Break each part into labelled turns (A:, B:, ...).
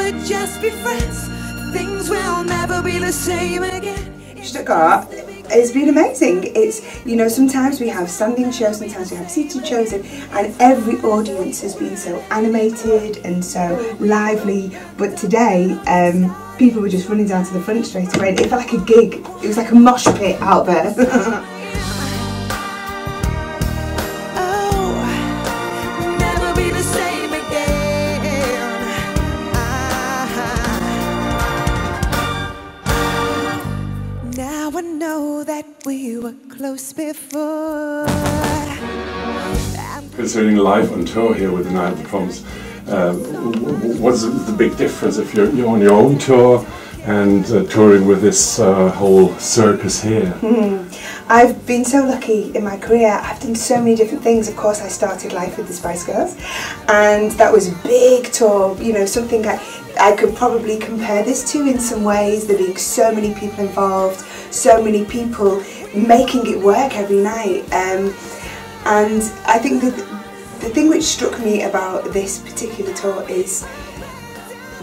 A: would just be friends. Things will never be the same again.
B: Stuttgart has been amazing. It's, you know, sometimes we have standing shows, sometimes we have seated shows, and every audience has been so animated and so lively. But today, people were just running down to the front straight away. It felt like a gig. It was like a mosh pit out there.
A: Now I know that we were close before.
C: Concerning live on tour here with the Night of the Proms, what's the big difference if you're on your own tour and touring with this whole circus here?
B: I've been so lucky in my career. I've done so many different things. Of course, I started life with the Spice Girls, and that was a big tour, you know, something I could probably compare this to in some ways. There being so many people involved, so many people making it work every night. And I think the thing which struck me about this particular tour is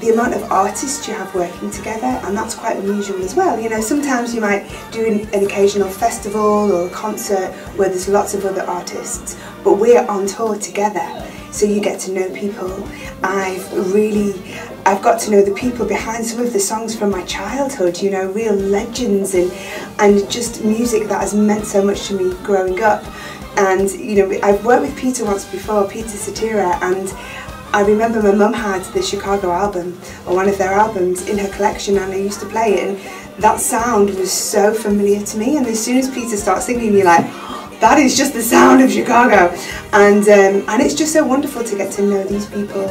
B: the amount of artists you have working together, and that's quite unusual as well. You know, sometimes you might do an occasional festival or a concert where there's lots of other artists, but we're on tour together, so you get to know people. I've got to know the people behind some of the songs from my childhood, you know, real legends and just music that has meant so much to me growing up. And, you know, I've worked with Peter once before, Peter Cetera, and I remember my mum had the Chicago album, or one of their albums, in her collection, and I used to play it, and that sound was so familiar to me. And as soon as Peter starts singing, you're like, that is just the sound of Chicago. And it's just so wonderful to get to know these people.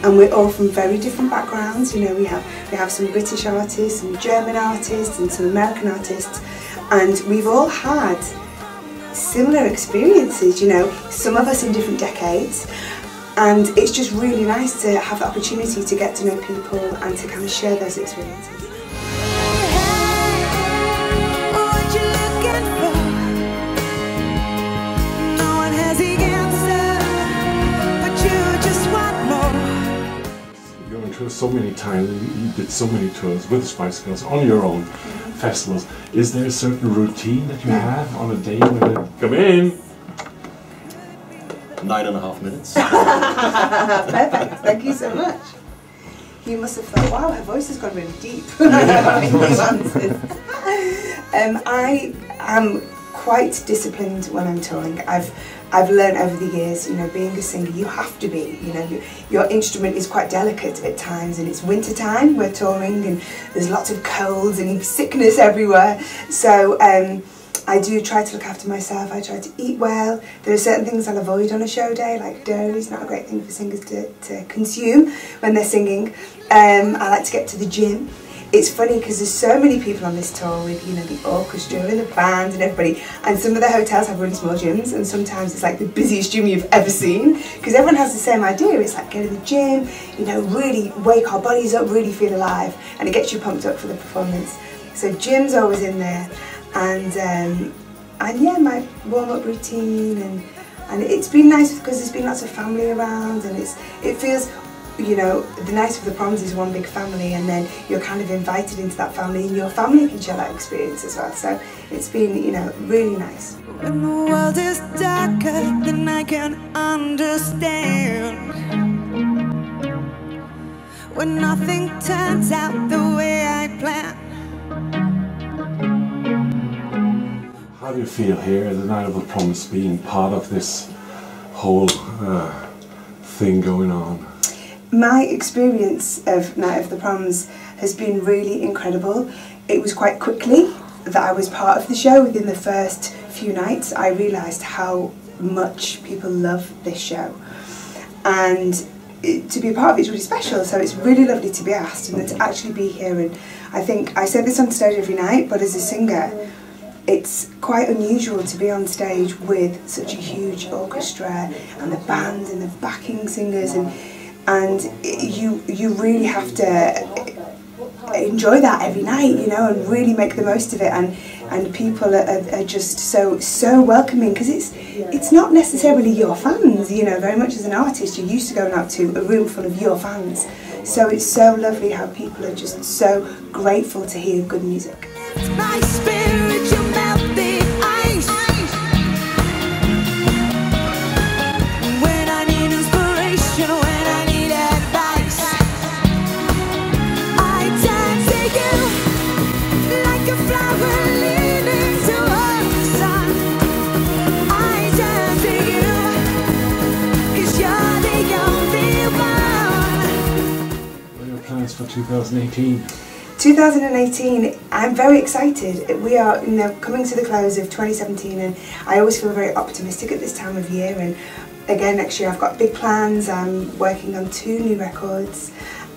B: And we're all from very different backgrounds. You know, we have some British artists, some German artists, and some American artists, and we've all had similar experiences. You know, some of us in different decades. And it's just really nice to have the opportunity to get to know people and to kind of share those experiences.
C: You're on tour so many times, you did so many tours with the Spice Girls on your own festivals. Is there a certain routine that you have on a day when they come in?
D: 9.5 minutes.
B: Perfect, thank you so much. You must have thought, wow, her voice has gone really deep. I am quite disciplined when I'm touring. I've learned over the years, you know, being a singer, you have to be, you know, your instrument is quite delicate at times, and it's winter time, we're touring, and there's lots of colds and sickness everywhere. So I do try to look after myself. I try to eat well. There are certain things I'll avoid on a show day, like dairy is not a great thing for singers to consume when they're singing. I like to get to the gym. It's funny because there's so many people on this tour with, you know, the orchestra and the band and everybody, and some of the hotels have really small gyms, and sometimes it's like the busiest gym you've ever seen, because everyone has the same idea. It's like, go to the gym, you know, really wake our bodies up, really feel alive, and it gets you pumped up for the performance. So gym's always in there. And yeah, my warm-up routine, and it's been nice because there's been lots of family around, and it feels, you know, the Night of the Proms is one big family, and then you're kind of invited into that family, and your family can share that experience as well. So it's been, you know, really nice.
A: When the world is darker than I can understand, when nothing turns out the way I planned.
C: How do you feel here at the Night of the Proms, being part of this whole thing going on?
B: My experience of Night of the Proms has been really incredible. It was quite quickly that I was part of the show. Within the first few nights, I realised how much people love this show. And to be a part of it is really special, so it's really lovely to be asked and to actually be here. And I think I say this on stage every night, but as a singer, it's quite unusual to be on stage with such a huge orchestra and the band and the backing singers, and you really have to enjoy that every night, you know, and really make the most of it. And people are just so welcoming, because it's not necessarily your fans, you know. Very much as an artist, you're used to going out to a room full of your fans So it's so lovely how people are just so grateful to hear good music.
A: My spirit, you melt the ice. When I need inspiration, when I need advice, I turn to you like a flower leaning towards the sun. I turn to you 'cause you're the only one.
C: What are your plans for 2018?
B: 2018, I'm very excited. We are, coming to the close of 2017, and I always feel very optimistic at this time of year. And again, next year I've got big plans. I'm working on 2 new records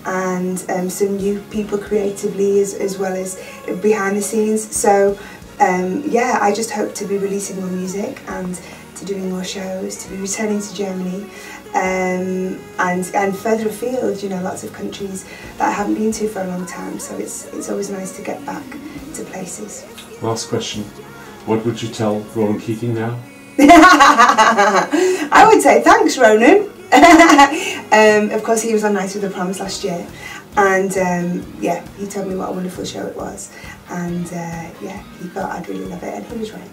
B: and some new people creatively as well as behind the scenes. So yeah, I just hope to be releasing more music and to doing more shows, to be returning to Germany. And further afield, lots of countries that I haven't been to for a long time, so it's always nice to get back to places.
C: Last question. What would you tell Ronan Keating now?
B: I would say thanks, Ronan. Of course, he was on Night with the Proms last year, and yeah, he told me what a wonderful show it was, and yeah, he thought I'd really love it, and he was right.